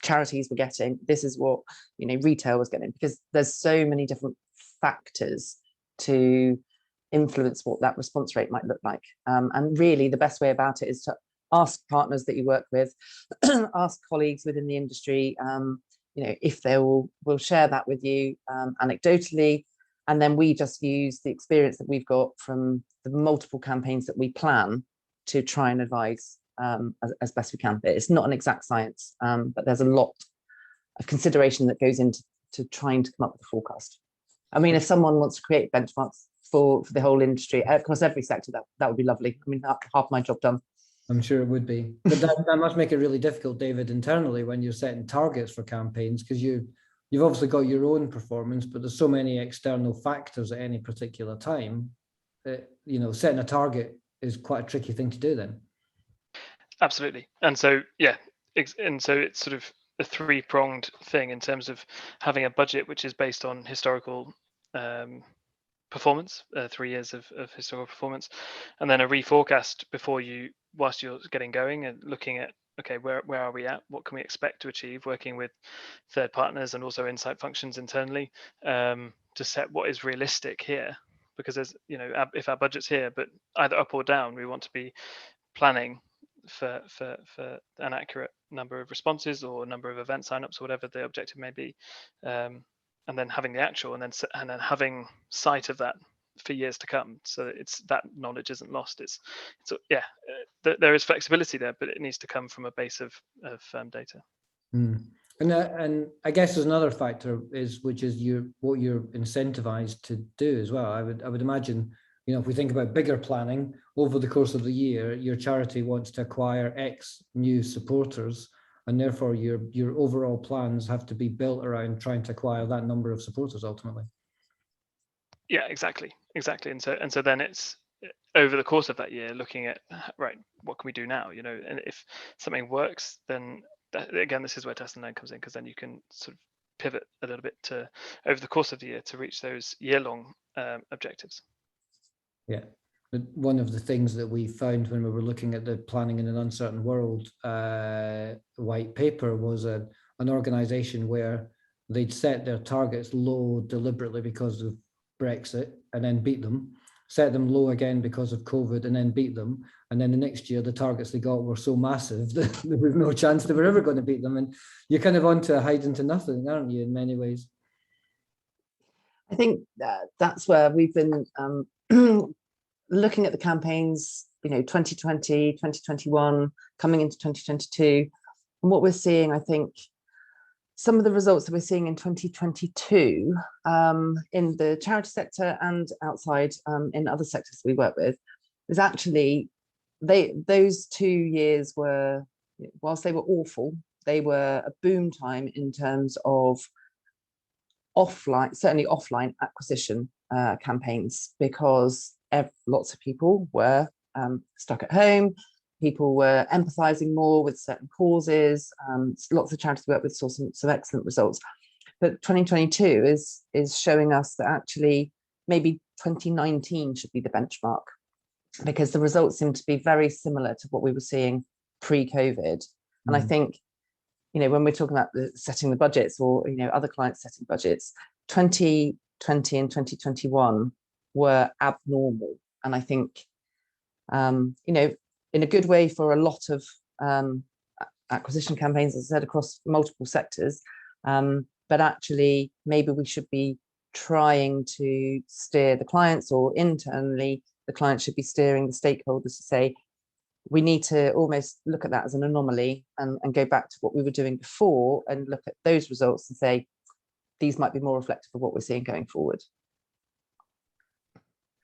charities were getting, this is what, you know, retail was getting, because there's so many different factors to influence what that response rate might look like. And really the best way about it is to ask partners that you work with, ask colleagues within the industry, you know, if they will share that with you anecdotally, and then we just use the experience that we've got from the multiple campaigns that we plan to try and advise as best we can. It's not an exact science, but there's a lot of consideration that goes into trying to come up with a forecast. I mean, if someone wants to create benchmarks for the whole industry across every sector, that would be lovely. I mean, half my job done. I'm sure it would be, but that must make it really difficult, David, internally when you're setting targets for campaigns, because you've obviously got your own performance, but there's so many external factors at any particular time that, you know, setting a target is quite a tricky thing to do then. Absolutely. And so, yeah, and so it's sort of a three-pronged thing in terms of having a budget which is based on historical performance, 3 years of historical performance, and then a reforecast whilst you're getting going and looking at, okay, where are we at, what can we expect to achieve, working with third partners and also insight functions internally, to set what is realistic here, because there's, you know, if our budget's here but either up or down, we want to be planning for an accurate number of responses or number of event signups or whatever the objective may be, and then having the actual, and then having sight of that for years to come, so it's that knowledge isn't lost. It's yeah, there is flexibility there, but it needs to come from a base of data. And I guess there's another factor which is what you're incentivized to do as well. I would imagine, you know, if we think about bigger planning over the course of the year, your charity wants to acquire X new supporters, and therefore your overall plans have to be built around trying to acquire that number of supporters ultimately. Yeah, exactly. And so then it's over the course of that year looking at, right, what can we do now, you know, and if something works, then again, this is where test and learn comes in, because then you can sort of pivot a little bit to over the course of the year to reach those year-long objectives. Yeah. One of the things that we found when we were looking at the Planning in an Uncertain World white paper was an organization where they'd set their targets low deliberately because of Brexit and then beat them, set them low again because of COVID and then beat them. And then the next year, the targets they got were so massive that there was no chance they were ever going to beat them. And you're kind of on to hide into nothing, aren't you, in many ways? I think that's where we've been looking at the campaigns, you know, 2020, 2021, coming into 2022. And what we're seeing, I think, some of the results that we're seeing in 2022 in the charity sector and outside in other sectors we work with, is actually those 2 years were, whilst they were awful, they were a boom time in terms of offline, certainly offline acquisition campaigns, because lots of people were stuck at home. People were empathizing more with certain causes. Lots of charities we work with saw some excellent results. But 2022 is showing us that actually maybe 2019 should be the benchmark, because the results seem to be very similar to what we were seeing pre-COVID. And I think, you know, when we're talking about setting the budgets, or, you know, other clients setting budgets, 2020 and 2021 were abnormal. And I think, you know, in a good way for a lot of acquisition campaigns, as I said, across multiple sectors. But actually, maybe we should be trying to steer the clients, or internally, the clients should be steering the stakeholders to say, we need to almost look at that as an anomaly and go back to what we were doing before and look at those results and say, these might be more reflective of what we're seeing going forward.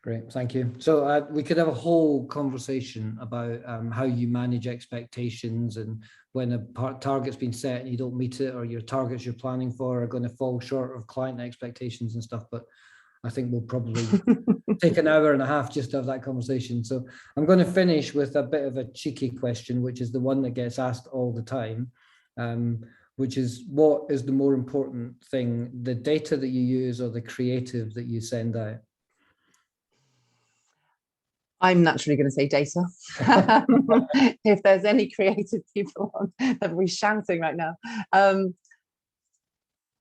Great, thank you. So we could have a whole conversation about how you manage expectations, and when a target's been set and you don't meet it, or your targets you're planning for are going to fall short of client expectations and stuff. But I think we'll probably take an hour and a half just to have that conversation. So I'm going to finish with a bit of a cheeky question, which is the one that gets asked all the time, which is, what is the more important thing, the data that you use or the creative that you send out? I'm naturally going to say data. If there's any creative people on, that we're shouting right now.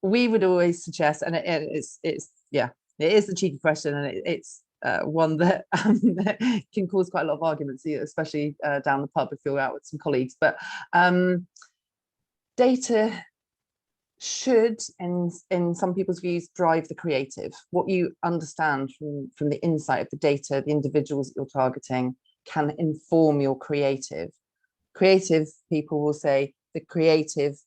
We would always suggest, and it's yeah, it is a cheeky question, and it's one that can cause quite a lot of arguments, especially down the pub if you're out with some colleagues. But data should, in some people's views, drive the creative. What you understand from the insight of the data, the individuals that you're targeting, can inform your creative. Creative people will say the creative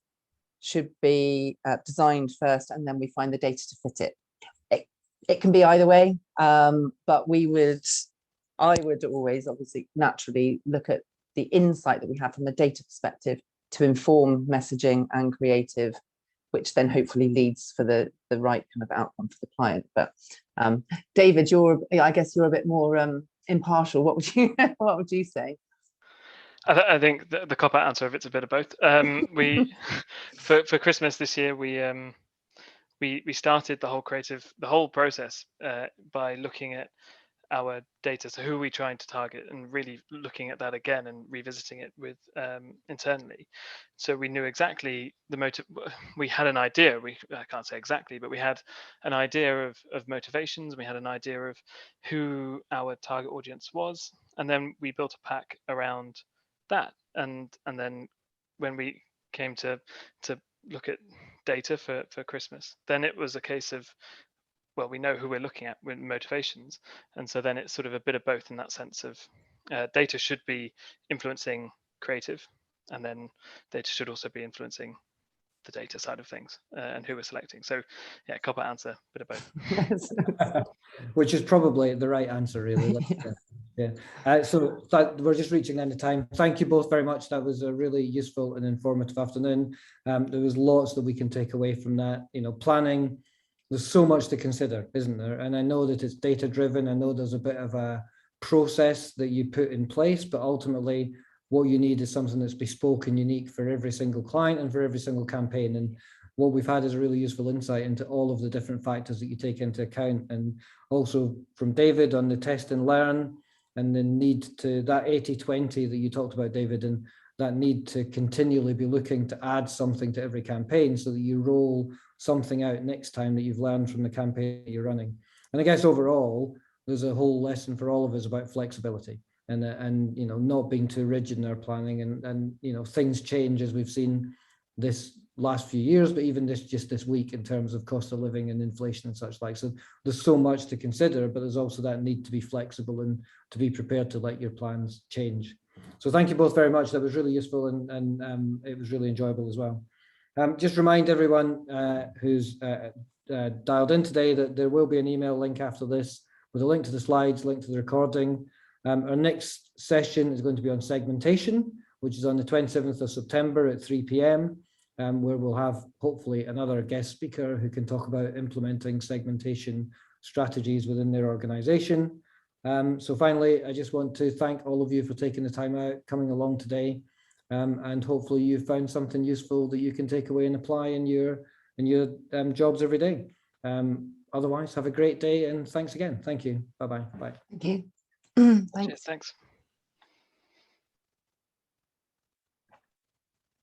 should be designed first, and then we find the data to fit it. It can be either way, but I would always obviously naturally look at the insight that we have from the data perspective to inform messaging and creative, which then hopefully leads for the right kind of outcome for the client. But David, I guess you're a bit more impartial. What would you say? I think the cop-out answer of it's a bit of both. We for Christmas this year, we started the whole process by looking at our data. So who are we trying to target, and really looking at that again and revisiting it with internally. So we knew exactly the motive. We had an idea. I can't say exactly, but we had an idea of motivations. We had an idea of who our target audience was, and then we built a pack around that. And then when we came to look at data for Christmas, then it was a case of, well, we know who we're looking at with motivations, and so then it's sort of a bit of both in that sense of data should be influencing creative, and then data should also be influencing the data side of things and who we're selecting. So yeah, cop-out answer, bit of both. Which is probably the right answer, really. So we're just reaching the end of time. Thank you both very much. That was a really useful and informative afternoon. There was lots that we can take away from that. Planning, there's so much to consider, isn't there? And I know that it's data driven. I know there's a bit of a process that you put in place, but ultimately what you need is something that's bespoke and unique for every single client and for every single campaign. And what we've had is a really useful insight into all of the different factors that you take into account. And also from David on the test and learn, and the need to that 80-20 that you talked about, David, and that need to continually be looking to add something to every campaign so that you roll something out next time that you've learned from the campaign that you're running. And I guess overall, there's a whole lesson for all of us about flexibility and not being too rigid in our planning, and things change, as we've seen this last few years, but even just this week in terms of cost of living and inflation and such like. So there's so much to consider, but there's also that need to be flexible and to be prepared to let your plans change. So thank you both very much. That was really useful, and it was really enjoyable as well. Just remind everyone who's dialed in today that there will be an email link after this with a link to the slides, link to the recording. Our next session is going to be on segmentation, which is on the 27th of September at 3 p.m. Where we'll have hopefully another guest speaker who can talk about implementing segmentation strategies within their organization. So finally, I just want to thank all of you for taking the time out, coming along today, and hopefully you found something useful that you can take away and apply in your jobs every day. Otherwise, have a great day, and thanks again. Thank you. Bye-bye. Bye. Thank you. Cheers, thanks.